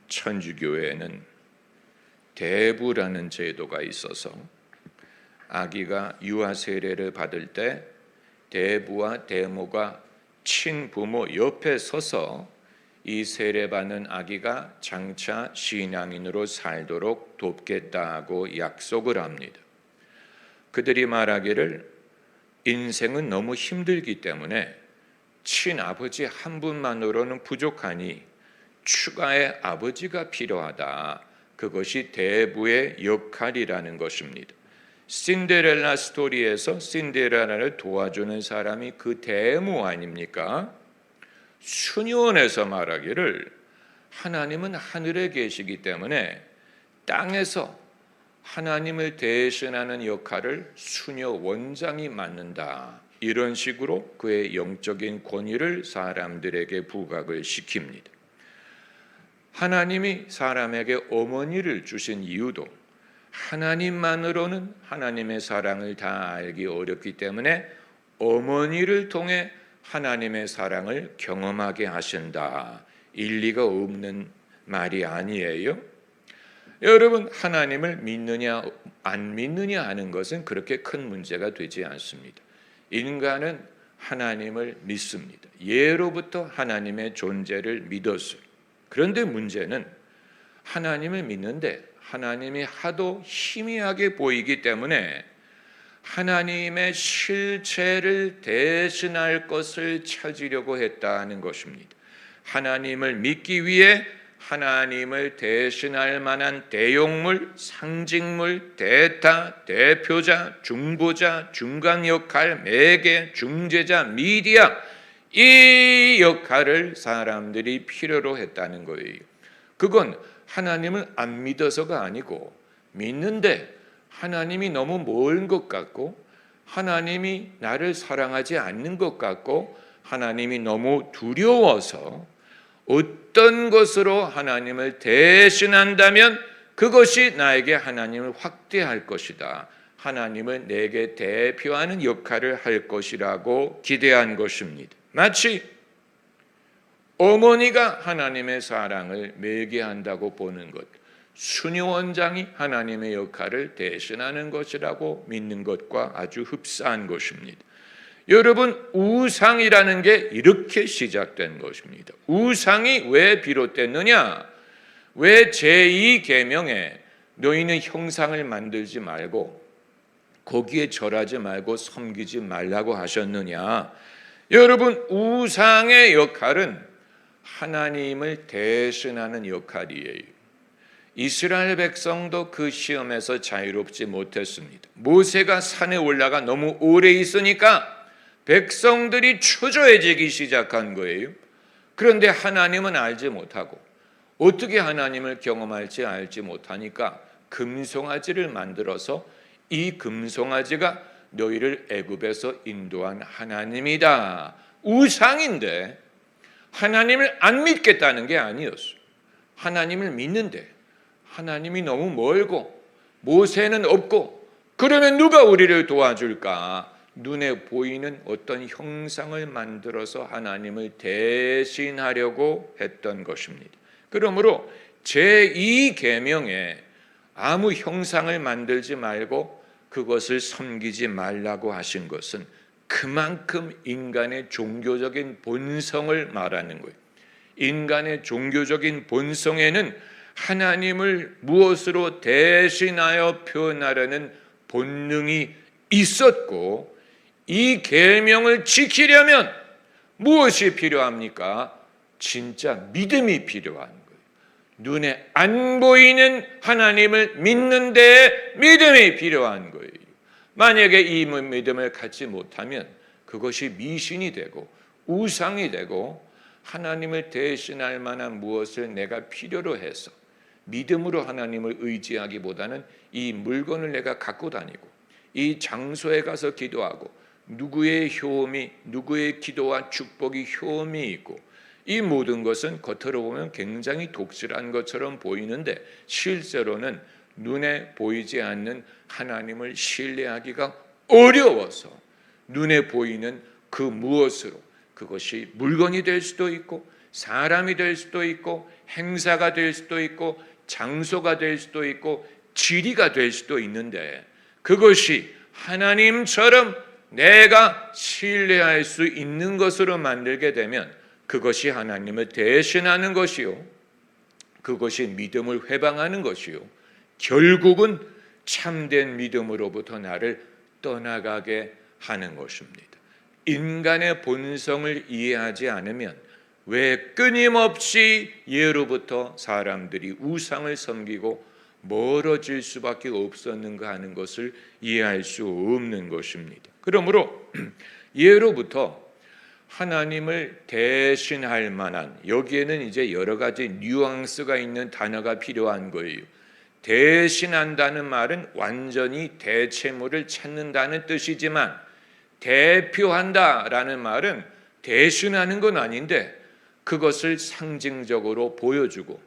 천주교회에는 대부라는 제도가 있어서 아기가 유아 세례를 받을 때 대부와 대모가 친부모 옆에 서서 이 세례받는 아기가 장차 신앙인으로 살도록 돕겠다고 약속을 합니다. 그들이 말하기를 인생은 너무 힘들기 때문에 친아버지 한 분만으로는 부족하니 추가의 아버지가 필요하다. 그것이 대부의 역할이라는 것입니다. 신데렐라 스토리에서 신데렐라를 도와주는 사람이 그 대모 아닙니까? 수녀원에서 말하기를 하나님은 하늘에 계시기 때문에 땅에서 하나님을 대신하는 역할을 수녀 원장이 맡는다. 이런 식으로 그의 영적인 권위를 사람들에게 부각을 시킵니다. 하나님이 사람에게 어머니를 주신 이유도 하나님만으로는 하나님의 사랑을 다 알기 어렵기 때문에 어머니를 통해 하나님의 사랑을 경험하게 하신다. 일리가 없는 말이 아니에요. 여러분, 하나님을 믿느냐 안 믿느냐 하는 것은 그렇게 큰 문제가 되지 않습니다. 인간은 하나님을 믿습니다. 예로부터 하나님의 존재를 믿었어요. 그런데 문제는 하나님을 믿는데 하나님이 하도 희미하게 보이기 때문에 하나님의 실체를 대신할 것을 찾으려고 했다는 것입니다. 하나님을 믿기 위해 하나님을 대신할 만한 대용물, 상징물, 대타, 대표자, 중보자, 중간 역할, 매개, 중재자, 미디어, 이 역할을 사람들이 필요로 했다는 거예요. 그건 하나님을 안 믿어서가 아니고 믿는데 하나님이 너무 먼 것 같고 하나님이 나를 사랑하지 않는 것 같고 하나님이 너무 두려워서 어떤 것으로 하나님을 대신한다면 그것이 나에게 하나님을 확대할 것이다. 하나님을 내게 대표하는 역할을 할 것이라고 기대한 것입니다. 마치 어머니가 하나님의 사랑을 매개한다고 보는 것, 수녀 원장이 하나님의 역할을 대신하는 것이라고 믿는 것과 아주 흡사한 것입니다. 여러분, 우상이라는 게 이렇게 시작된 것입니다. 우상이 왜 비롯됐느냐? 왜 제2계명에 너희는 형상을 만들지 말고 거기에 절하지 말고 섬기지 말라고 하셨느냐? 여러분, 우상의 역할은 하나님을 대신하는 역할이에요. 이스라엘 백성도 그 시험에서 자유롭지 못했습니다. 모세가 산에 올라가 너무 오래 있으니까 백성들이 초조해지기 시작한 거예요. 그런데 하나님은 알지 못하고 어떻게 하나님을 경험할지 알지 못하니까 금송아지를 만들어서 이 금송아지가 너희를 애굽에서 인도한 하나님이다. 우상인데 하나님을 안 믿겠다는 게 아니었어요. 하나님을 믿는데 하나님이 너무 멀고 모세는 없고 그러면 누가 우리를 도와줄까? 눈에 보이는 어떤 형상을 만들어서 하나님을 대신하려고 했던 것입니다. 그러므로 제2계명에 아무 형상을 만들지 말고 그것을 섬기지 말라고 하신 것은 그만큼 인간의 종교적인 본성을 말하는 거예요. 인간의 종교적인 본성에는 하나님을 무엇으로 대신하여 표현하려는 본능이 있었고 이 계명을 지키려면 무엇이 필요합니까? 진짜 믿음이 필요한 거예요. 눈에 안 보이는 하나님을 믿는 데 믿음이 필요한 거예요. 만약에 이 믿음을 갖지 못하면 그것이 미신이 되고 우상이 되고 하나님을 대신할 만한 무엇을 내가 필요로 해서 믿음으로 하나님을 의지하기보다는 이 물건을 내가 갖고 다니고 이 장소에 가서 기도하고 누구의 효험이 누구의 기도와 축복이 효험이 있고 이 모든 것은 겉으로 보면 굉장히 독실한 것처럼 보이는데 실제로는 눈에 보이지 않는 하나님을 신뢰하기가 어려워서 눈에 보이는 그 무엇으로 그것이 물건이 될 수도 있고 사람이 될 수도 있고 행사가 될 수도 있고 장소가 될 수도 있고 지리가 될 수도 있는데, 그것이 하나님처럼 내가 신뢰할 수 있는 것으로 만들게 되면 그것이 하나님을 대신하는 것이요, 그것이 믿음을 회방하는 것이요, 결국은 참된 믿음으로부터 나를 떠나가게 하는 것입니다. 인간의 본성을 이해하지 않으면 왜 끊임없이 예로부터 사람들이 우상을 섬기고 멀어질 수밖에 없었는가 하는 것을 이해할 수 없는 것입니다. 그러므로 예로부터 하나님을 대신할 만한, 여기에는 이제 여러 가지 뉘앙스가 있는 단어가 필요한 거예요. 대신한다는 말은 완전히 대체물을 찾는다는 뜻이지만, 대표한다라는 말은 대신하는 건 아닌데 그것을 상징적으로 보여주고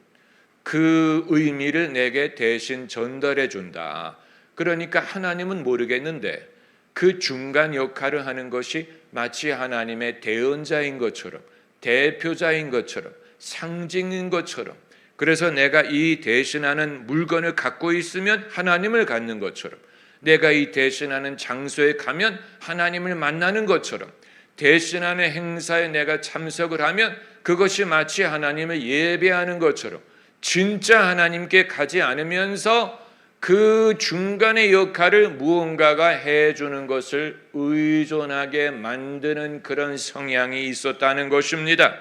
그 의미를 내게 대신 전달해 준다. 그러니까 하나님은 모르겠는데 그 중간 역할을 하는 것이 마치 하나님의 대언자인 것처럼, 대표자인 것처럼, 상징인 것처럼, 그래서 내가 이 대신하는 물건을 갖고 있으면 하나님을 갖는 것처럼, 내가 이 대신하는 장소에 가면 하나님을 만나는 것처럼, 대신하는 행사에 내가 참석을 하면 그것이 마치 하나님을 예배하는 것처럼, 진짜 하나님께 가지 않으면서 그 중간의 역할을 무언가가 해주는 것을 의존하게 만드는 그런 성향이 있었다는 것입니다.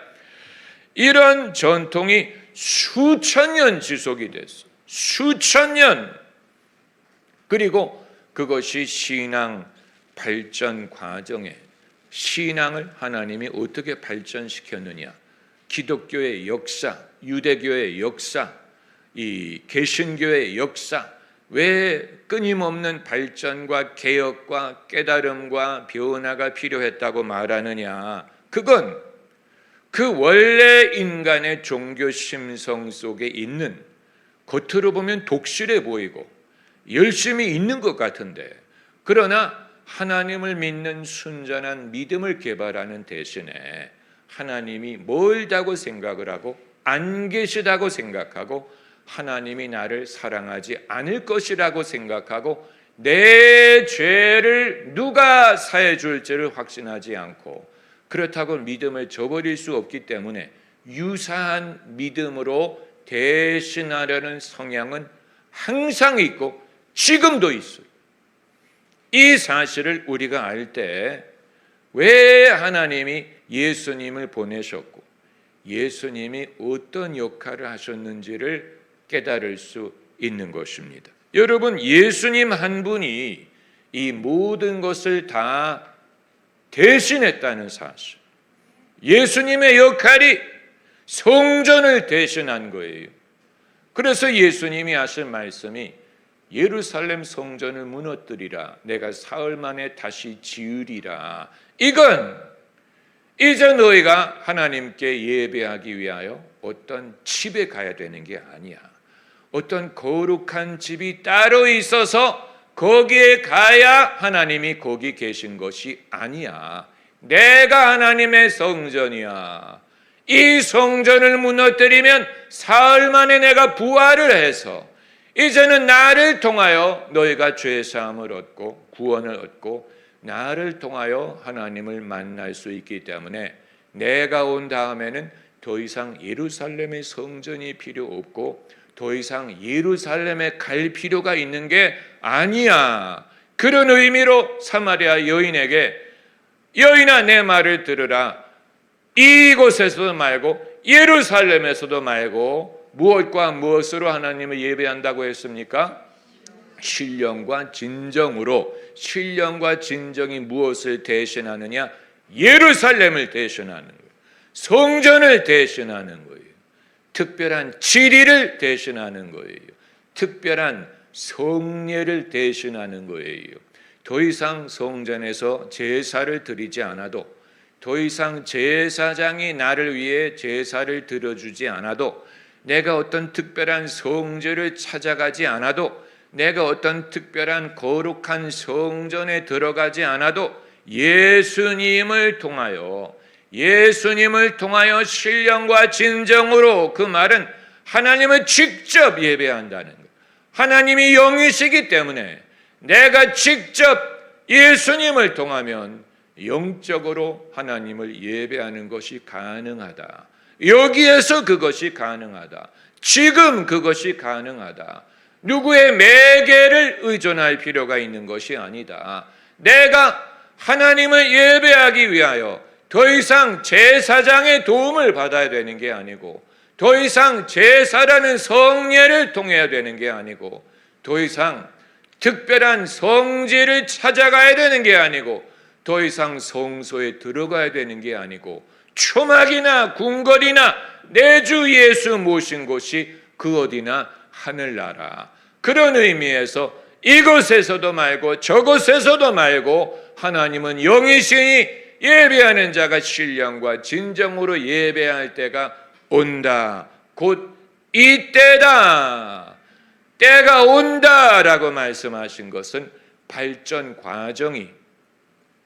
이런 전통이 수천 년 지속이 됐어요. 수천 년. 그리고 그것이 신앙 발전 과정에, 신앙을 하나님이 어떻게 발전시켰느냐, 기독교의 역사, 유대교의 역사, 이 개신교의 역사, 왜 끊임없는 발전과 개혁과 깨달음과 변화가 필요했다고 말하느냐, 그건 그 원래 인간의 종교 심성 속에 있는, 겉으로 보면 독실해 보이고 열심히 있는 것 같은데, 그러나 하나님을 믿는 순전한 믿음을 개발하는 대신에 하나님이 멀다고 생각을 하고 안 계시다고 생각하고 하나님이 나를 사랑하지 않을 것이라고 생각하고 내 죄를 누가 사해 줄지를 확신하지 않고, 그렇다고 믿음을 저버릴 수 없기 때문에 유사한 믿음으로 대신하려는 성향은 항상 있고 지금도 있어요. 이 사실을 우리가 알 때 왜 하나님이 예수님을 보내셨고 예수님이 어떤 역할을 하셨는지를 깨달을 수 있는 것입니다. 여러분, 예수님 한 분이 이 모든 것을 다 대신했다는 사실, 예수님의 역할이 성전을 대신한 거예요. 그래서 예수님이 하신 말씀이 예루살렘 성전을 무너뜨리라, 내가 사흘 만에 다시 지으리라. 이건 이제 너희가 하나님께 예배하기 위하여 어떤 집에 가야 되는 게 아니야. 어떤 거룩한 집이 따로 있어서 거기에 가야 하나님이 거기 계신 것이 아니야. 내가 하나님의 성전이야. 이 성전을 무너뜨리면 사흘 만에 내가 부활을 해서 이제는 나를 통하여 너희가 죄사함을 얻고 구원을 얻고 나를 통하여 하나님을 만날 수 있기 때문에 내가 온 다음에는 더 이상 예루살렘의 성전이 필요 없고 더 이상 예루살렘에 갈 필요가 있는 게 아니야. 그런 의미로 사마리아 여인에게, 여인아 내 말을 들으라, 이곳에서도 말고 예루살렘에서도 말고 무엇과 무엇으로 하나님을 예배한다고 했습니까? 신령과 진정으로. 신령과 진정이 무엇을 대신하느냐? 예루살렘을 대신하는 거예요. 성전을 대신하는 거예요. 특별한 지리를 대신하는 거예요. 특별한 성례를 대신하는 거예요. 더 이상 성전에서 제사를 드리지 않아도, 더 이상 제사장이 나를 위해 제사를 드려주지 않아도, 내가 어떤 특별한 성전을 찾아가지 않아도, 내가 어떤 특별한 거룩한 성전에 들어가지 않아도 예수님을 통하여 예수님을 통하여 신령과 진정으로, 그 말은 하나님을 직접 예배한다는 것. 하나님이 영이시기 때문에 내가 직접 예수님을 통하면 영적으로 하나님을 예배하는 것이 가능하다. 여기에서 그것이 가능하다. 지금 그것이 가능하다. 누구의 매개를 의존할 필요가 있는 것이 아니다. 내가 하나님을 예배하기 위하여 더 이상 제사장의 도움을 받아야 되는 게 아니고, 더 이상 제사라는 성례를 통해야 되는 게 아니고, 더 이상 특별한 성지를 찾아가야 되는 게 아니고, 더 이상 성소에 들어가야 되는 게 아니고, 초막이나 궁궐이나 내 주 예수 모신 곳이 그 어디나 하늘나라. 그런 의미에서 이곳에서도 말고 저곳에서도 말고 하나님은 영이시니 예배하는 자가 신령과 진정으로 예배할 때가 온다. 곧 이때다. 때가 온다라고 말씀하신 것은 발전 과정이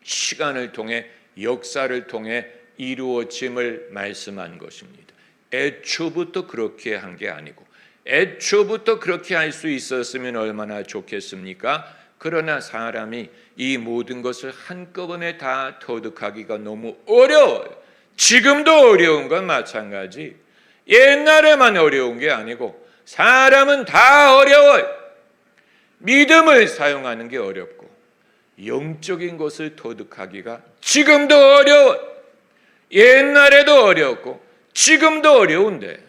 시간을 통해, 역사를 통해 이루어짐을 말씀한 것입니다. 애초부터 그렇게 한 게 아니고, 애초부터 그렇게 할 수 있었으면 얼마나 좋겠습니까? 그러나 사람이 이 모든 것을 한꺼번에 다 터득하기가 너무 어려워요. 지금도 어려운 건 마찬가지. 옛날에만 어려운 게 아니고 사람은 다 어려워요. 믿음을 사용하는 게 어렵고 영적인 것을 터득하기가 지금도 어려워요. 옛날에도 어려웠고 지금도 어려운데,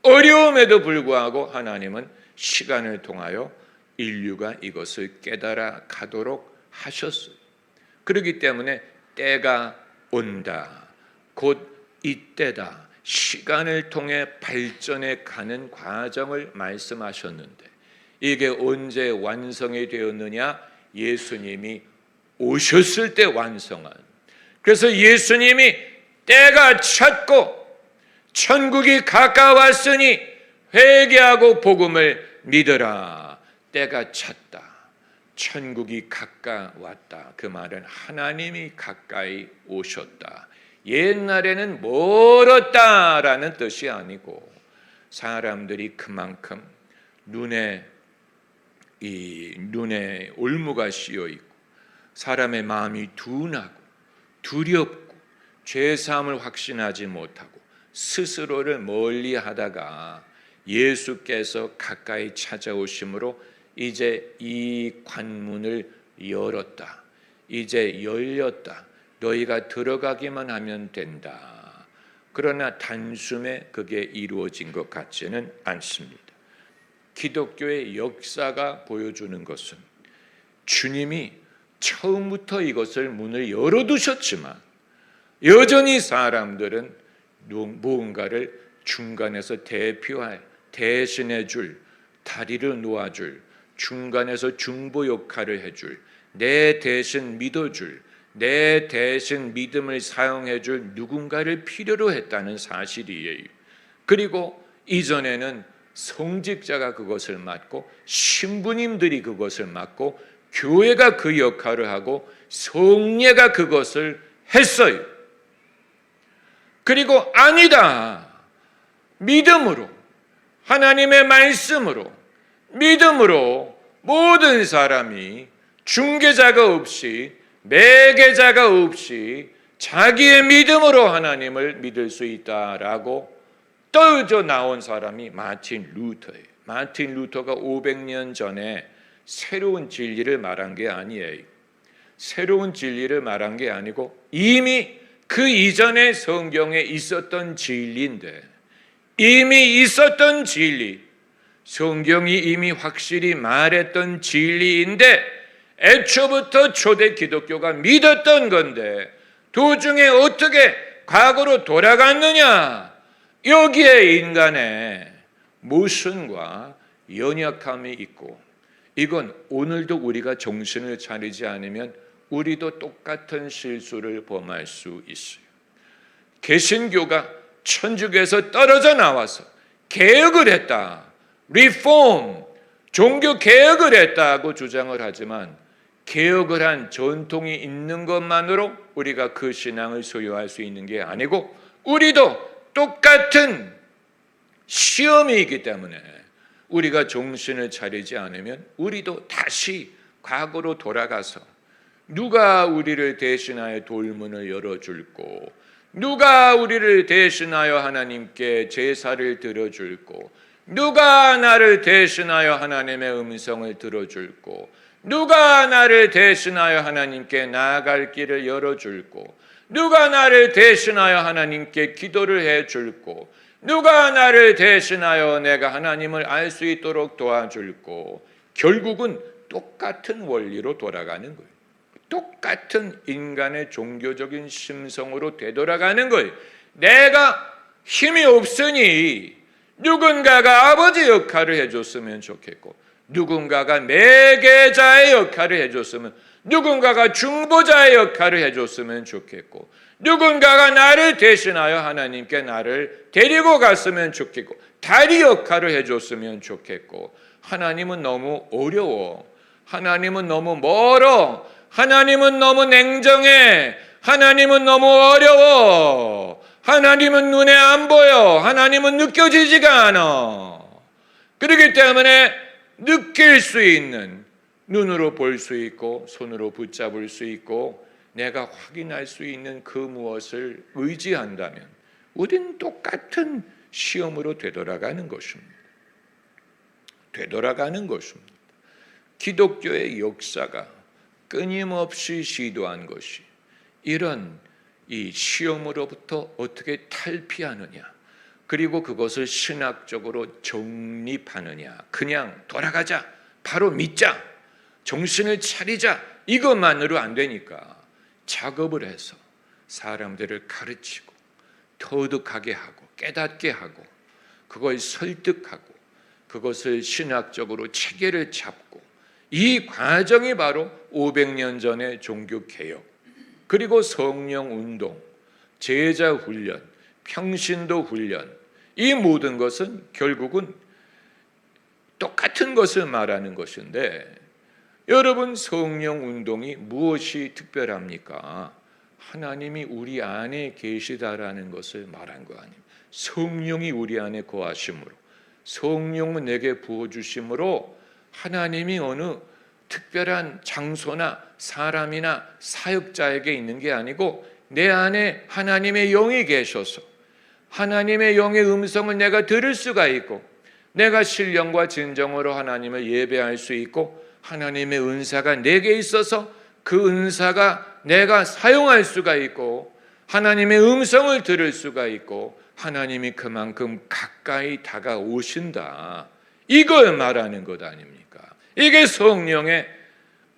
어려움에도 불구하고 하나님은 시간을 통하여 인류가 이것을 깨달아 가도록 하셨어요. 그렇기 때문에 때가 온다. 곧 이때다. 시간을 통해 발전해 가는 과정을 말씀하셨는데, 이게 언제 완성이 되었느냐? 예수님이 오셨을 때 완성한. 그래서 예수님이 때가 찼고 천국이 가까웠으니 회개하고 복음을 믿으라. 때가 찼다. 천국이 가까웠다. 그 말은 하나님이 가까이 오셨다. 옛날에는 멀었다라는 뜻이 아니고, 사람들이 그만큼 눈에 올무가 씌어 있고 사람의 마음이 둔하고 두렵고 죄사함을 확신하지 못하고 스스로를 멀리하다가 예수께서 가까이 찾아오심으로 이제 이 관문을 열었다. 이제 열렸다. 너희가 들어가기만 하면 된다. 그러나 단숨에 그게 이루어진 것 같지는 않습니다. 기독교의 역사가 보여주는 것은 주님이 처음부터 이것을 문을 열어두셨지만 여전히 사람들은 무언가를 중간에서 대표할, 대신해 줄, 다리를 놓아줄, 중간에서 중보 역할을 해줄, 내 대신 믿어줄, 내 대신 믿음을 사용해줄 누군가를 필요로 했다는 사실이에요. 그리고 이전에는 성직자가 그것을 맡고 신부님들이 그것을 맡고 교회가 그 역할을 하고 성례가 그것을 했어요. 그리고 아니다. 믿음으로, 하나님의 말씀으로, 믿음으로 모든 사람이 중개자가 없이, 매개자가 없이 자기의 믿음으로 하나님을 믿을 수 있다라고 떨어져 나온 사람이 마틴 루터예요. 마틴 루터가 500년 전에 새로운 진리를 말한 게 아니에요. 새로운 진리를 말한 게 아니고 이미 그 이전에 성경에 있었던 진리인데, 이미 있었던 진리, 성경이 이미 확실히 말했던 진리인데 애초부터 초대 기독교가 믿었던 건데 도중에 어떻게 과거로 돌아갔느냐? 여기에 인간의 모순과 연약함이 있고, 이건 오늘도 우리가 정신을 차리지 않으면 우리도 똑같은 실수를 범할 수 있어요. 개신교가 천주교에서 떨어져 나와서 개혁을 했다, 리폼, 종교 개혁을 했다고 주장을 하지만 개혁을 한 전통이 있는 것만으로 우리가 그 신앙을 소유할 수 있는 게 아니고, 우리도 똑같은 시험이 있기 때문에 우리가 정신을 차리지 않으면 우리도 다시 과거로 돌아가서 누가 우리를 대신하여 돌문을 열어줄고, 누가 우리를 대신하여 하나님께 제사를 드려줄고, 누가 나를 대신하여 하나님의 음성을 들어줄고, 누가 나를 대신하여 하나님께 나아갈 길을 열어줄고, 누가 나를 대신하여 하나님께 기도를 해줄고, 누가 나를 대신하여 내가 하나님을 알 수 있도록 도와줄고, 결국은 똑같은 원리로 돌아가는 거예요. 똑같은 인간의 종교적인 심성으로 되돌아가는 거예요. 내가 힘이 없으니 누군가가 아버지 역할을 해줬으면 좋겠고, 누군가가 매개자의 역할을 해줬으면, 누군가가 중보자의 역할을 해줬으면 좋겠고, 누군가가 나를 대신하여 하나님께 나를 데리고 갔으면 좋겠고, 다리 역할을 해줬으면 좋겠고, 하나님은 너무 어려워, 하나님은 너무 멀어, 하나님은 너무 냉정해, 하나님은 너무 어려워, 하나님은 눈에 안 보여, 하나님은 느껴지지가 않아. 그렇기 때문에 느낄 수 있는, 눈으로 볼 수 있고 손으로 붙잡을 수 있고 내가 확인할 수 있는 그 무엇을 의지한다면 우린 똑같은 시험으로 되돌아가는 것입니다. 되돌아가는 것입니다. 기독교의 역사가 끊임없이 시도한 것이 이런 이 시험으로부터 어떻게 탈피하느냐, 그리고 그것을 신학적으로 정립하느냐, 그냥 돌아가자, 바로 믿자, 정신을 차리자, 이것만으로 안 되니까 작업을 해서 사람들을 가르치고 터득하게 하고 깨닫게 하고 그걸 설득하고 그것을 신학적으로 체계를 잡고, 이 과정이 바로 500년 전의 종교개혁, 그리고 성령운동, 제자훈련, 평신도 훈련, 이 모든 것은 결국은 똑같은 것을 말하는 것인데, 여러분, 성령운동이 무엇이 특별합니까? 하나님이 우리 안에 계시다라는 것을 말한 거 아닙니까? 성령이 우리 안에 거하심으로, 성령은 내게 부어주심으로 하나님이 어느 특별한 장소나 사람이나 사역자에게 있는 게 아니고 내 안에 하나님의 영이 계셔서 하나님의 영의 음성을 내가 들을 수가 있고, 내가 신령과 진정으로 하나님을 예배할 수 있고, 하나님의 은사가 내게 있어서 그 은사가 내가 사용할 수가 있고, 하나님의 음성을 들을 수가 있고, 하나님이 그만큼 가까이 다가오신다, 이걸 말하는 것 아닙니까? 이게 성령의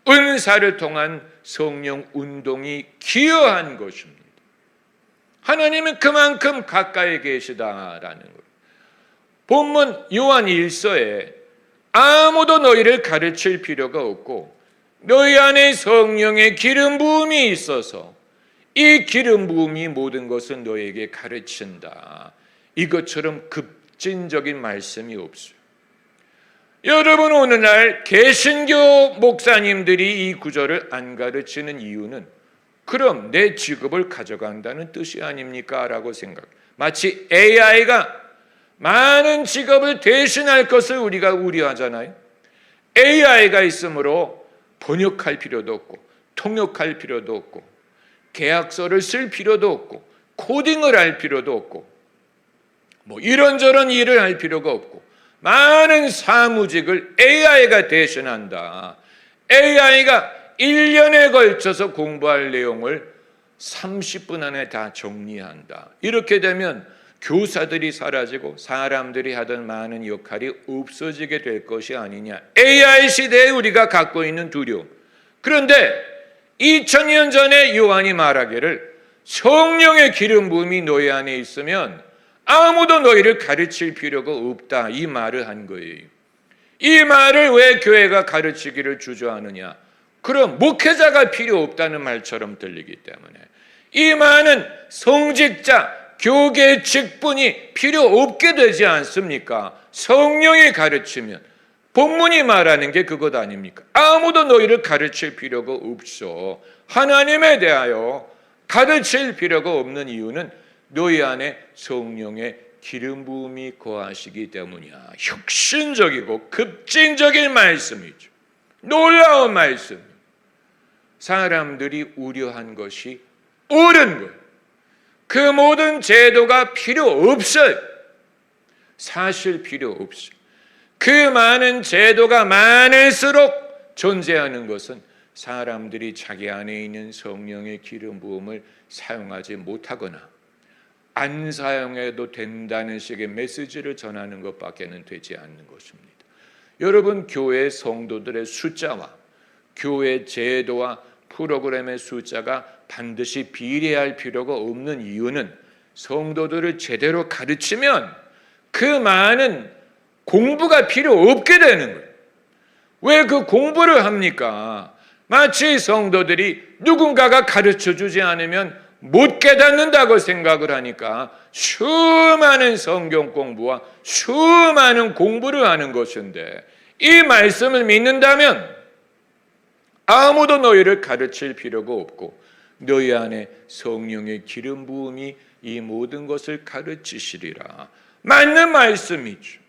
은사를 통한 성령 운동이 기여한 것입니다. 하나님은 그만큼 가까이 계시다라는 것. 본문 요한 1서에 아무도 너희를 가르칠 필요가 없고 너희 안에 성령의 기름 부음이 있어서 이 기름 부음이 모든 것은 너희에게 가르친다, 이것처럼 급진적인 말씀이 없어요. 여러분, 오늘날 개신교 목사님들이 이 구절을 안 가르치는 이유는 그럼 내 직업을 가져간다는 뜻이 아닙니까? 라고 생각. 마치 AI가 많은 직업을 대신할 것을 우리가 우려하잖아요. AI가 있으므로 번역할 필요도 없고 통역할 필요도 없고 계약서를 쓸 필요도 없고 코딩을 할 필요도 없고 뭐 이런저런 일을 할 필요가 없고 많은 사무직을 AI가 대신한다. AI가 1년에 걸쳐서 공부할 내용을 30분 안에 다 정리한다. 이렇게 되면 교사들이 사라지고 사람들이 하던 많은 역할이 없어지게 될 것이 아니냐. AI 시대에 우리가 갖고 있는 두려움. 그런데 2000년 전에 요한이 말하기를 성령의 기름 부음이 너희 안에 있으면 아무도 너희를 가르칠 필요가 없다, 이 말을 한 거예요. 이 말을 왜 교회가 가르치기를 주저하느냐? 그럼 목회자가 필요 없다는 말처럼 들리기 때문에. 이 말은 성직자, 교계 직분이 필요 없게 되지 않습니까? 성령이 가르치면 본문이 말하는 게 그것 아닙니까? 아무도 너희를 가르칠 필요가 없어. 하나님에 대하여 가르칠 필요가 없는 이유는 너희 안에 성령의 기름 부음이 거하시기 때문이야. 혁신적이고 급진적인 말씀이죠. 놀라운 말씀. 사람들이 우려한 것이 옳은 것. 그 모든 제도가 필요 없어요. 사실 필요 없어요. 그 많은 제도가 많을수록 존재하는 것은 사람들이 자기 안에 있는 성령의 기름 부음을 사용하지 못하거나 안 사용해도 된다는 식의 메시지를 전하는 것밖에는 되지 않는 것입니다. 여러분, 교회 성도들의 숫자와 교회 제도와 프로그램의 숫자가 반드시 비례할 필요가 없는 이유는 성도들을 제대로 가르치면 그 많은 공부가 필요 없게 되는 거예요. 왜 그 공부를 합니까? 마치 성도들이 누군가가 가르쳐주지 않으면 못 깨닫는다고 생각을 하니까 수많은 성경 공부와 수많은 공부를 하는 것인데, 이 말씀을 믿는다면 아무도 너희를 가르칠 필요가 없고 너희 안에 성령의 기름 부음이 이 모든 것을 가르치시리라. 맞는 말씀이죠.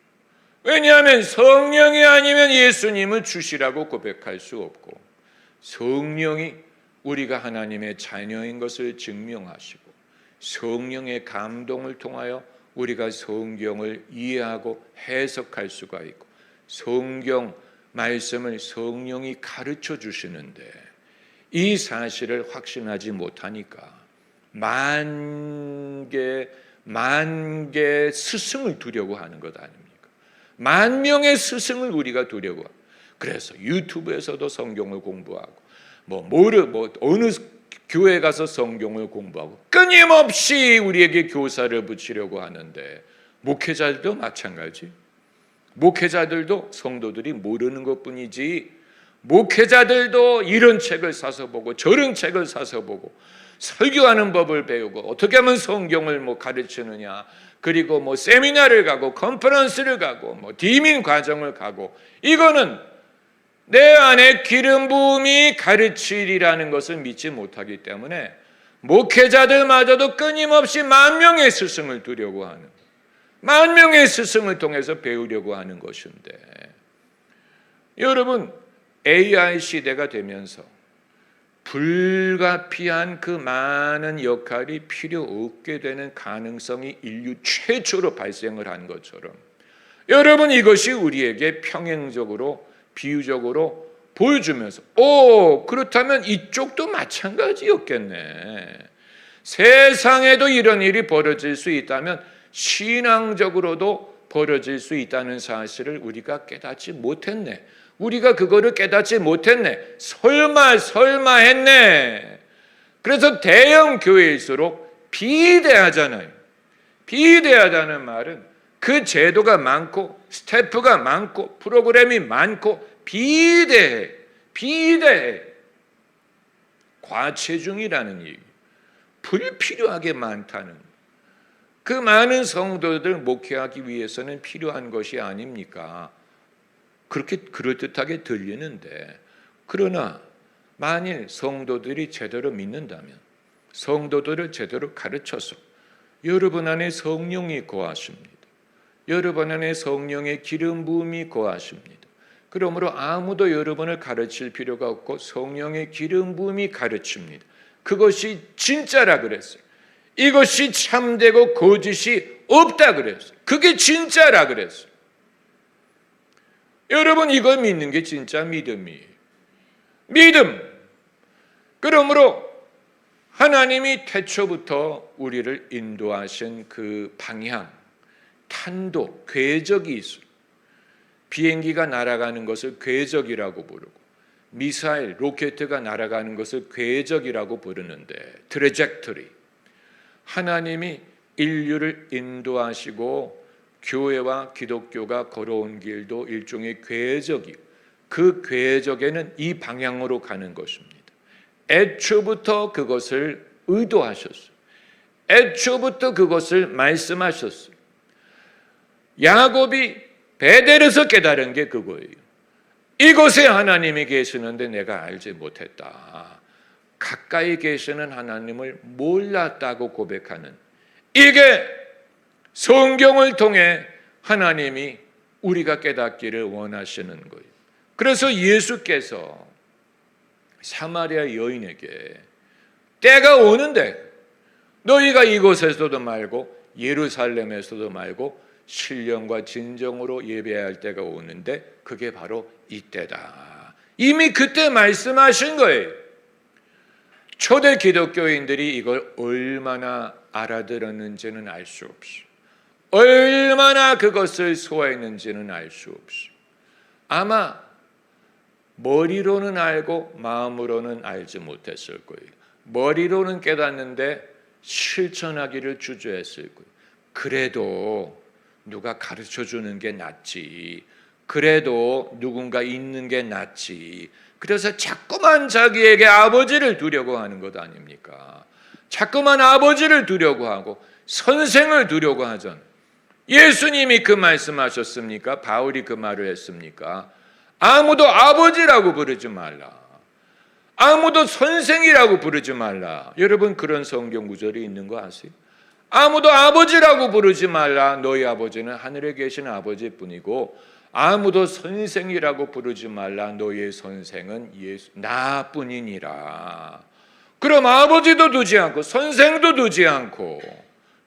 왜냐하면 성령이 아니면 예수님을 주시라고 고백할 수 없고, 성령이 우리가 하나님의 자녀인 것을 증명하시고, 성령의 감동을 통하여 우리가 성경을 이해하고 해석할 수가 있고, 성경 말씀을 성령이 가르쳐 주시는데, 이 사실을 확신하지 못하니까 만 개 스승을 두려고 하는 것 아닙니까? 만 명의 스승을 우리가 두려고 하고, 그래서 유튜브에서도 성경을 공부하고 어느 교회 가서 성경을 공부하고 끊임없이 우리에게 교사를 붙이려고 하는데, 목회자들도 마찬가지. 목회자들도 성도들이 모르는 것뿐이지, 목회자들도 이런 책을 사서 보고 저런 책을 사서 보고 설교하는 법을 배우고 어떻게 하면 성경을 가르치느냐, 그리고 세미나를 가고 컨퍼런스를 가고 디민 과정을 가고, 이거는 내 안에 기름 부음이 가르치리라는 것을 믿지 못하기 때문에 목회자들마저도 끊임없이 만 명의 스승을 두려고 하는, 만 명의 스승을 통해서 배우려고 하는 것인데, 여러분, AI 시대가 되면서 불가피한 그 많은 역할이 필요 없게 되는 가능성이 인류 최초로 발생을 한 것처럼, 여러분, 이것이 우리에게 평행적으로 비유적으로 보여주면서 그렇다면 이쪽도 마찬가지였겠네. 세상에도 이런 일이 벌어질 수 있다면 신앙적으로도 벌어질 수 있다는 사실을 우리가 깨닫지 못했네. 우리가 그거를 깨닫지 못했네. 설마 했네. 그래서 대형 교회일수록 비대하잖아요. 비대하다는 말은 그 제도가 많고 스태프가 많고 프로그램이 많고 비대해. 과체중이라는 얘기. 불필요하게 많다는, 그 많은 성도들 목회하기 위해서는 필요한 것이 아닙니까? 그렇게 그럴듯하게 들리는데, 그러나 만일 성도들이 제대로 믿는다면, 성도들을 제대로 가르쳐서 여러분 안에 성령이 거하십니다. 여러분 안에 성령의 기름 부음이 거하십니다. 그러므로 아무도 여러분을 가르칠 필요가 없고 성령의 기름 부음이 가르칩니다. 그것이 진짜라 그랬어요. 이것이 참되고 거짓이 없다 그랬어요. 그게 진짜라 그랬어요. 여러분, 이걸 믿는 게 진짜 믿음이에요. 믿음. 그러므로 하나님이 태초부터 우리를 인도하신 그 방향, 탄도, 궤적이 있어요. 비행기가 날아가는 것을 궤적이라고 부르고, 미사일, 로켓가 날아가는 것을 궤적이라고 부르는데, 트래젝터리. 하나님이 인류를 인도하시고 교회와 기독교가 걸어온 길도 일종의 궤적이요, 그 궤적에는 이 방향으로 가는 것입니다. 애초부터 그것을 의도하셨어요. 애초부터 그것을 말씀하셨어요. 야곱이 베델에서 깨달은 게 그거예요. 이곳에 하나님이 계시는데 내가 알지 못했다. 가까이 계시는 하나님을 몰랐다고 고백하는, 이게 성경을 통해 하나님이 우리가 깨닫기를 원하시는 거예요. 그래서 예수께서 사마리아 여인에게 때가 오는데 너희가 이곳에서도 말고 예루살렘에서도 말고 신령과 진정으로 예배해야 할 때가 오는데 그게 바로 이때다. 이미 그때 말씀하신 거예요. 초대 기독교인들이 이걸 얼마나 알아들었는지는 알 수 없어. 얼마나 그것을 소화했는지는 알 수 없어. 아마 머리로는 알고 마음으로는 알지 못했을 거예요. 머리로는 깨닫는데 실천하기를 주저했을 거예요. 그래도 누가 가르쳐 주는 게 낫지. 그래도 누군가 있는 게 낫지. 그래서 자꾸만 자기에게 아버지를 두려고 하는 것 아닙니까? 자꾸만 아버지를 두려고 하고 선생을 두려고 하잖아요. 예수님이 그 말씀하셨습니까? 바울이 그 말을 했습니까? 아무도 아버지라고 부르지 말라. 아무도 선생이라고 부르지 말라. 여러분 그런 성경 구절이 있는 거 아세요? 아무도 아버지라고 부르지 말라. 너희 아버지는 하늘에 계신 아버지뿐이고 아무도 선생이라고 부르지 말라. 너희의 선생은 예수 나뿐이니라. 그럼 아버지도 두지 않고 선생도 두지 않고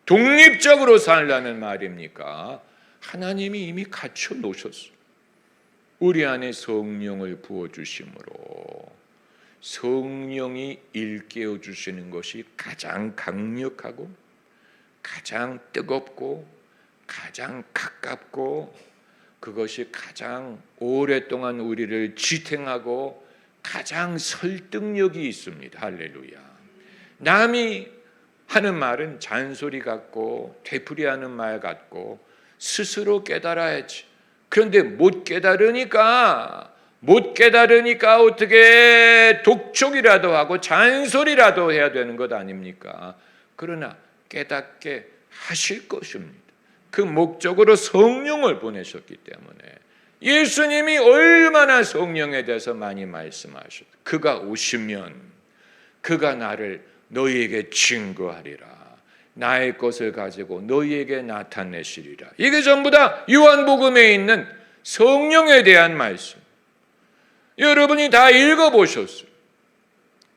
독립적으로 살라는 말입니까? 하나님이 이미 갖춰 놓으셨어요. 우리 안에 성령을 부어주심으로 성령이 일깨워 주시는 것이 가장 강력하고 가장 뜨겁고 가장 가깝고 그것이 가장 오랫동안 우리를 지탱하고 가장 설득력이 있습니다. 할렐루야. 남이 하는 말은 잔소리 같고 되풀이하는 말 같고 스스로 깨달아야지. 그런데 못 깨달으니까 어떻게 독촉이라도 하고 잔소리라도 해야 되는 것 아닙니까? 그러나 깨닫게 하실 것입니다. 그 목적으로 성령을 보내셨기 때문에 예수님이 얼마나 성령에 대해서 많이 말씀하셨다. 그가 오시면 그가 나를 너희에게 증거하리라. 나의 것을 가지고 너희에게 나타내시리라. 이게 전부 다 요한복음에 있는 성령에 대한 말씀. 여러분이 다 읽어보셨어요.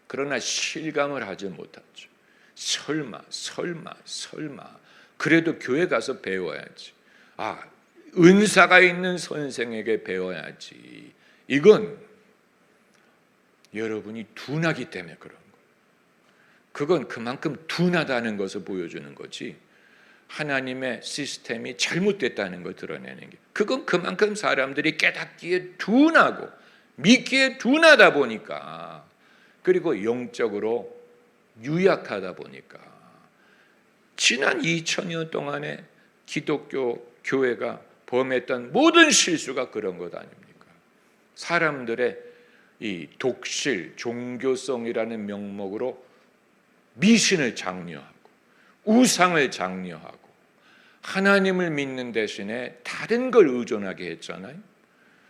그러나 실감을 하지 못하죠. 설마 그래도 교회 가서 배워야지. 은사가 있는 선생에게 배워야지. 이건 여러분이 둔하기 때문에 그런 거예요. 그건 그만큼 둔하다는 것을 보여주는 거지 하나님의 시스템이 잘못됐다는 걸 드러내는 게, 그건 그만큼 사람들이 깨닫기에 둔하고 믿기에 둔하다 보니까, 그리고 영적으로 유약하다 보니까 지난 2000년 동안에 기독교 교회가 범했던 모든 실수가 그런 것 아닙니까? 사람들의 이 독실, 종교성이라는 명목으로 미신을 장려하고 우상을 장려하고 하나님을 믿는 대신에 다른 걸 의존하게 했잖아요.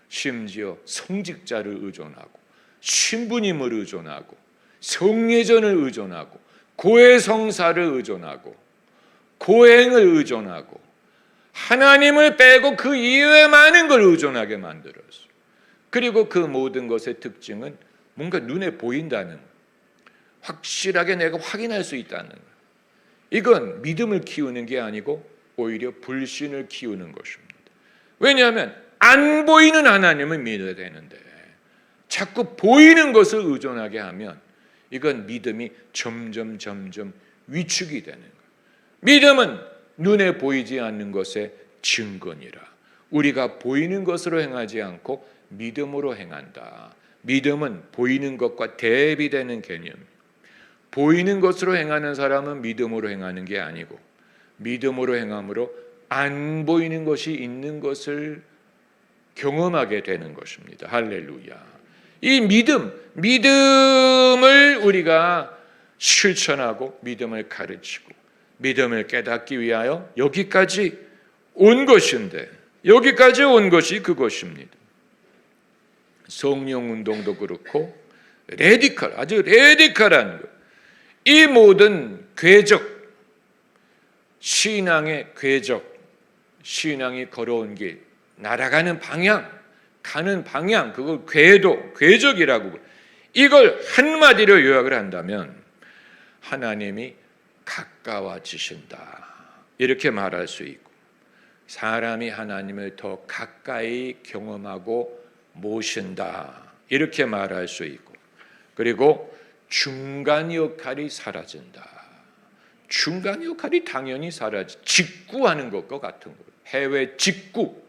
심지어 성직자를 의존하고 신부님을 의존하고 성례전을 의존하고 고해성사를 의존하고 고행을 의존하고 하나님을 빼고 그 이외에 많은 걸 의존하게 만들었어요. 그리고 그 모든 것의 특징은 뭔가 눈에 보인다는, 확실하게 내가 확인할 수 있다는, 이건 믿음을 키우는 게 아니고 오히려 불신을 키우는 것입니다. 왜냐하면 안 보이는 하나님을 믿어야 되는데 자꾸 보이는 것을 의존하게 하면 이건 믿음이 점점 위축이 되는 거예요. 믿음은 눈에 보이지 않는 것의 증거니라. 우리가 보이는 것으로 행하지 않고 믿음으로 행한다. 믿음은 보이는 것과 대비되는 개념이에요. 보이는 것으로 행하는 사람은 믿음으로 행하는 게 아니고 믿음으로 행함으로 안 보이는 것이 있는 것을 경험하게 되는 것입니다. 할렐루야. 이 믿음을 우리가 실천하고 믿음을 가르치고 믿음을 깨닫기 위하여 여기까지 온 것인데 여기까지 온 것이 그것입니다. 성령 운동도 그렇고 아주 레디컬한 것. 이 모든 궤적, 신앙의 궤적, 신앙이 걸어온 길, 날아가는 방향, 가는 방향, 그걸 궤적이라고. 이걸 한마디로 요약을 한다면 하나님이 가까워지신다, 이렇게 말할 수 있고, 사람이 하나님을 더 가까이 경험하고 모신다, 이렇게 말할 수 있고, 그리고 중간 역할이 사라진다. 중간 역할이 당연히 직구하는 것과 같은 거예요. 해외 직구.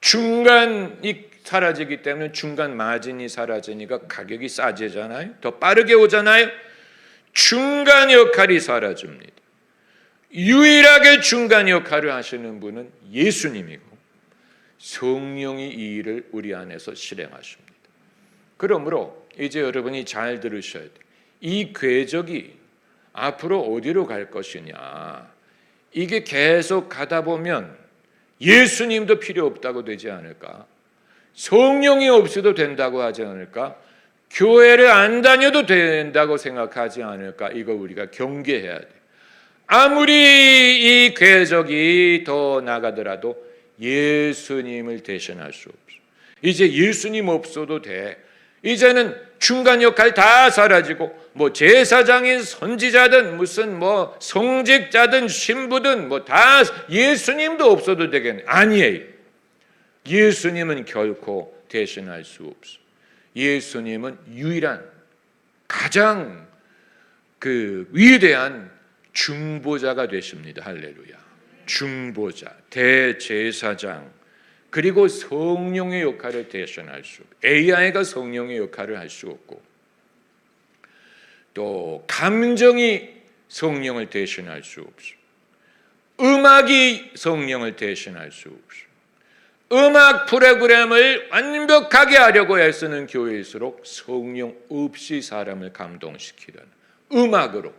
중간이 사라지기 때문에 중간 마진이 사라지니까 가격이 싸지잖아요. 더 빠르게 오잖아요. 중간 역할이 사라집니다. 유일하게 중간 역할을 하시는 분은 예수님이고 성령이 이 일을 우리 안에서 실행하십니다. 그러므로 이제 여러분이 잘 들으셔야 돼요. 이 궤적이 앞으로 어디로 갈 것이냐. 이게 계속 가다 보면 예수님도 필요 없다고 되지 않을까? 성령이 없어도 된다고 하지 않을까? 교회를 안 다녀도 된다고 생각하지 않을까? 이거 우리가 경계해야 돼. 아무리 이 궤적이 더 나가더라도 예수님을 대신할 수 없어. 이제 예수님 없어도 돼. 이제는 중간 역할 다 사라지고 뭐 제사장인 선지자든 무슨 뭐 성직자든 신부든 뭐 다 예수님도 없어도 되겠네. 아니에요. 예수님은 결코 대신할 수 없어. 예수님은 유일한 가장 그 위대한 중보자가 되십니다. 할렐루야. 중보자, 대제사장, 그리고 성령의 역할을 대신할 수 없고, AI가 성령의 역할을 할 수 없고, 또 감정이 성령을 대신할 수 없어. 음악이 성령을 대신할 수 없어. 음악 프로그램을 완벽하게 하려고 애쓰는 교회일수록 성령 없이 사람을 감동시키려는, 음악으로,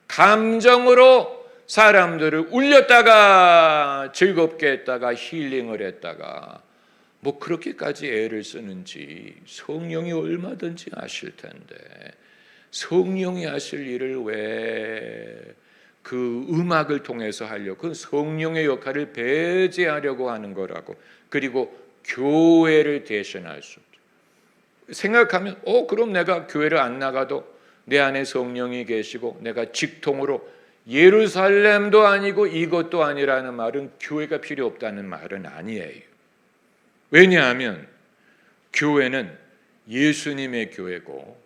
감정으로 사람들을 울렸다가 즐겁게 했다가 힐링을 했다가 뭐 그렇게까지 애를 쓰는지 성령이 얼마든지 아실 텐데, 성령이 하실 일을 왜 그 음악을 통해서 하려고, 그 성령의 역할을 배제하려고 하는 거라고. 그리고 교회를 대신할 수 없죠. 생각하면 그럼 내가 교회를 안 나가도 내 안에 성령이 계시고 내가 직통으로 예루살렘도 아니고 이것도 아니라는 말은 교회가 필요 없다는 말은 아니에요. 왜냐하면 교회는 예수님의 교회고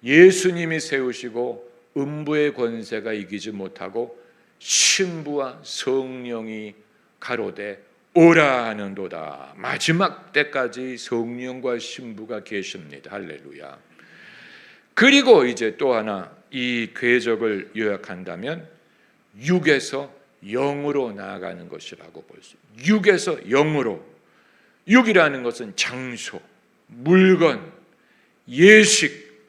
예수님이 세우시고 음부의 권세가 이기지 못하고 신부와 성령이 가로되 오라 하는도다. 마지막 때까지 성령과 신부가 계십니다. 할렐루야. 그리고 이제 또 하나 이 궤적을 요약한다면 육에서 영으로 나아가는 것이라고 볼 수 있습니다. 육에서 영으로. 육이라는 것은 장소, 물건, 예식,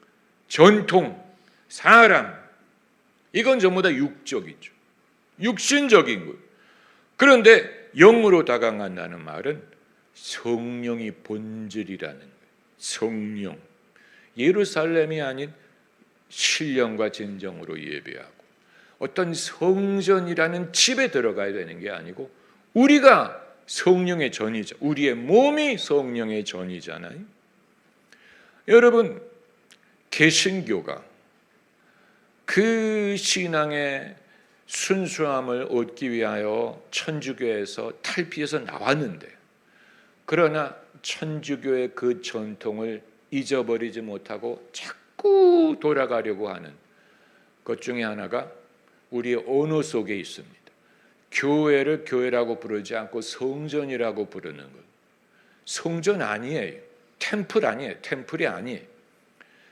전통, 사람, 이건 전부 다 육적이죠. 육신적인 것. 그런데 영으로 다가간다는 말은 성령이 본질이라는 거예요. 성령. 예루살렘이 아닌 신령과 진정으로 예배하고 어떤 성전이라는 집에 들어가야 되는 게 아니고 우리가 성령의 전이죠. 우리의 몸이 성령의 전이잖아요. 여러분, 개신교가 그 신앙의 순수함을 얻기 위하여 천주교에서 탈피해서 나왔는데, 그러나 천주교의 그 전통을 잊어버리지 못하고 자꾸 돌아가려고 하는 것 중에 하나가 우리의 언어 속에 있습니다. 교회를 교회라고 부르지 않고 성전이라고 부르는 것. 성전 아니에요. 템플 아니에요. 템플이 아니에요.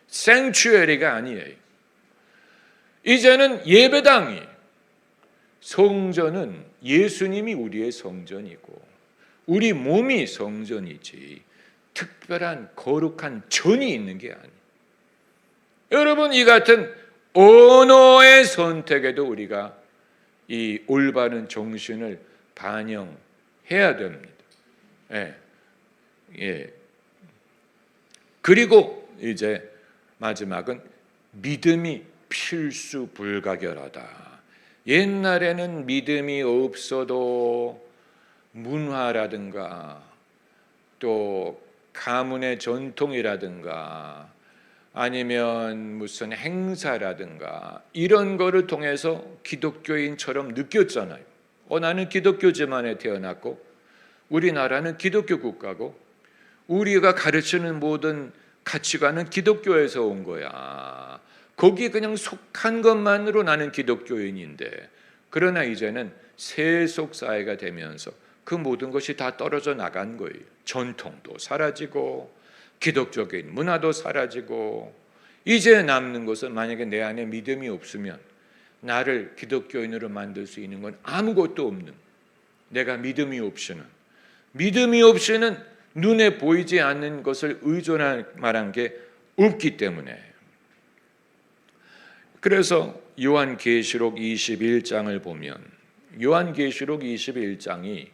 생츄에리가 아니에요. 이제는 예배당이, 성전은 예수님이 우리의 성전이고 우리 몸이 성전이지 특별한 거룩한 전이 있는 게 아니에요. 여러분, 이 같은 언어의 선택에도 우리가 이 올바른 정신을 반영해야 해야 됩니다. 예. 예. 그리고 이제 마지막은 믿음이 필수 불가결하다. 옛날에는 믿음이 없어도 문화라든가 또 가문의 전통이라든가 아니면 무슨 행사라든가 이런 거를 통해서 기독교인처럼 느꼈잖아요. 나는 기독교 집안에 태어났고 우리나라는 기독교 국가고 우리가 가르치는 모든 가치관은 기독교에서 온 거야. 거기에 그냥 속한 것만으로 나는 기독교인인데, 그러나 이제는 세속 사회가 되면서 그 모든 것이 다 떨어져 나간 거예요. 전통도 사라지고 기독적인 문화도 사라지고, 이제 남는 것은 만약에 내 안에 믿음이 없으면 나를 기독교인으로 만들 수 있는 건 아무것도 없는, 내가 믿음이 없이는 눈에 보이지 않는 것을 의존할 만한 게 없기 때문에. 그래서 요한계시록 21장을 보면 요한계시록 21장이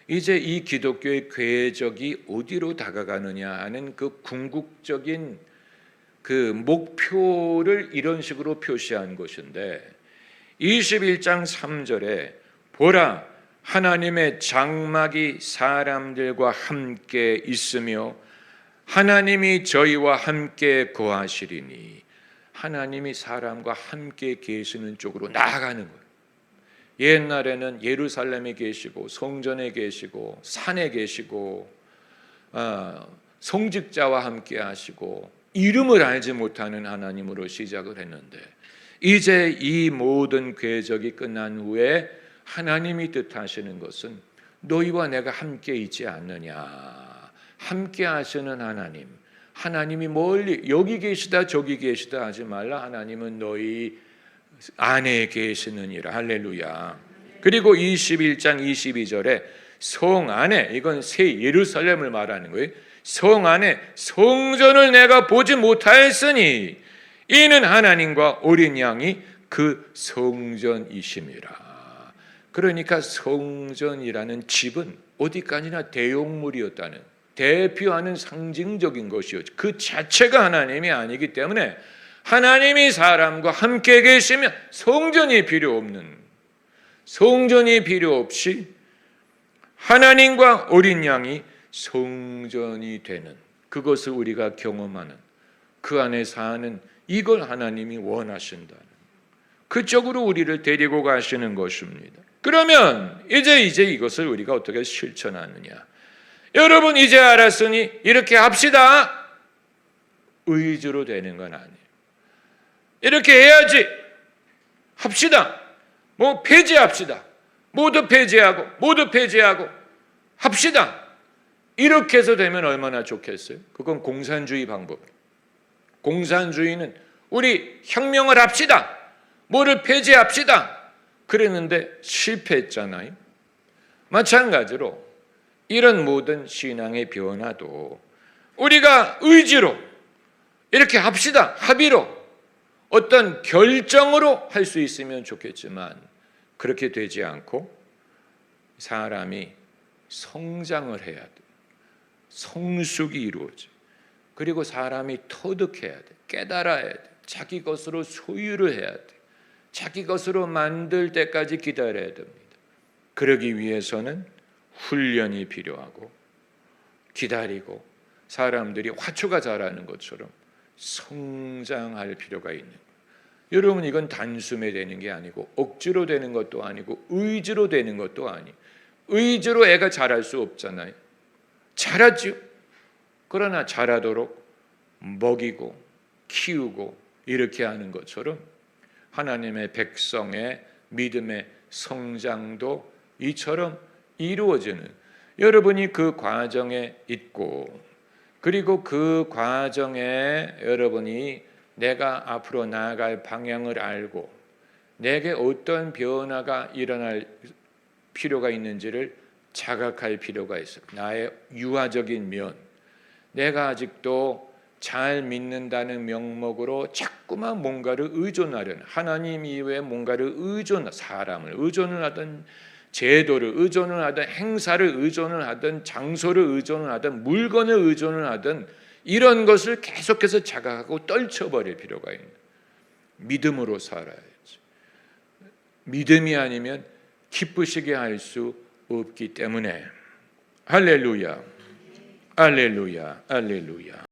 이제 이 기독교의 궤적이 어디로 다가가느냐 하는 그 궁극적인 그 목표를 이런 식으로 표시한 것인데, 21장 3절에 보라 하나님의 장막이 사람들과 함께 있으며 하나님이 저희와 함께 거하시리니, 하나님이 사람과 함께 계시는 쪽으로 나아가는 거예요. 옛날에는 예루살렘에 계시고 성전에 계시고 산에 계시고 성직자와 함께 하시고 이름을 알지 못하는 하나님으로 시작을 했는데, 이제 이 모든 궤적이 끝난 후에 하나님이 뜻하시는 것은 너희와 내가 함께 있지 않느냐. 함께 하시는 하나님이 멀리 여기 계시다 저기 계시다 하지 말라. 하나님은 너희 안에 계시느니라. 할렐루야. 그리고 21장 22절에 성 안에, 이건 새 예루살렘을 말하는 거예요. 성 안에 성전을 내가 보지 못하였으니 이는 하나님과 어린 양이 그 성전이심이라. 그러니까 성전이라는 집은 어디까지나 대용물이었다는, 대표하는 상징적인 것이었죠. 그 자체가 하나님이 아니기 때문에 하나님이 사람과 함께 계시면 성전이 필요 없이 하나님과 어린 양이 성전이 되는, 그것을 우리가 경험하는, 그 안에 사는, 이걸 하나님이 원하신다는, 그쪽으로 우리를 데리고 가시는 것입니다. 그러면 이제 이것을 우리가 어떻게 실천하느냐? 여러분 이제 알았으니 이렇게 합시다. 의지로 되는 건 아니에요. 이렇게 해야지 합시다. 폐지합시다. 모두 폐지하고 합시다. 이렇게 해서 되면 얼마나 좋겠어요? 그건 공산주의 방법. 공산주의는 우리 혁명을 합시다. 뭐를 폐지합시다. 그랬는데 실패했잖아요. 마찬가지로 이런 모든 신앙의 변화도 우리가 의지로 이렇게 합시다. 합의로 어떤 결정으로 할 수 있으면 좋겠지만, 그렇게 되지 않고 사람이 성장을 해야 돼. 성숙이 이루어져. 그리고 사람이 터득해야 돼. 깨달아야 돼. 자기 것으로 소유를 해야 돼. 자기 것으로 만들 때까지 기다려야 됩니다. 그러기 위해서는 훈련이 필요하고, 기다리고, 사람들이 화초가 자라는 것처럼 성장할 필요가 있는 거예요. 여러분, 이건 단숨에 되는 게 아니고 억지로 되는 것도 아니고 의지로 되는 것도 아니에요. 의지로 애가 자랄 수 없잖아요. 자라죠. 그러나 자라도록 먹이고 키우고 이렇게 하는 것처럼 하나님의 백성의 믿음의 성장도 이처럼 이루어지는, 여러분이 그 과정에 있고, 그리고 그 과정에 여러분이 내가 앞으로 나아갈 방향을 알고 내게 어떤 변화가 일어날 필요가 있는지를 자각할 필요가 있어요. 나의 유아적인 면, 내가 아직도 잘 믿는다는 명목으로 자꾸만 뭔가를 의존하려는, 하나님 이외에 뭔가를 사람을 의존을 하든 제도를 의존을 하든 행사를 의존을 하든 장소를 의존을 하든 물건을 의존을 하든 이런 것을 계속해서 자각하고 떨쳐버릴 필요가 있는, 믿음으로 살아야지. 믿음이 아니면 기쁘시게 할 수 없기 때문에. 할렐루야, 할렐루야, 할렐루야.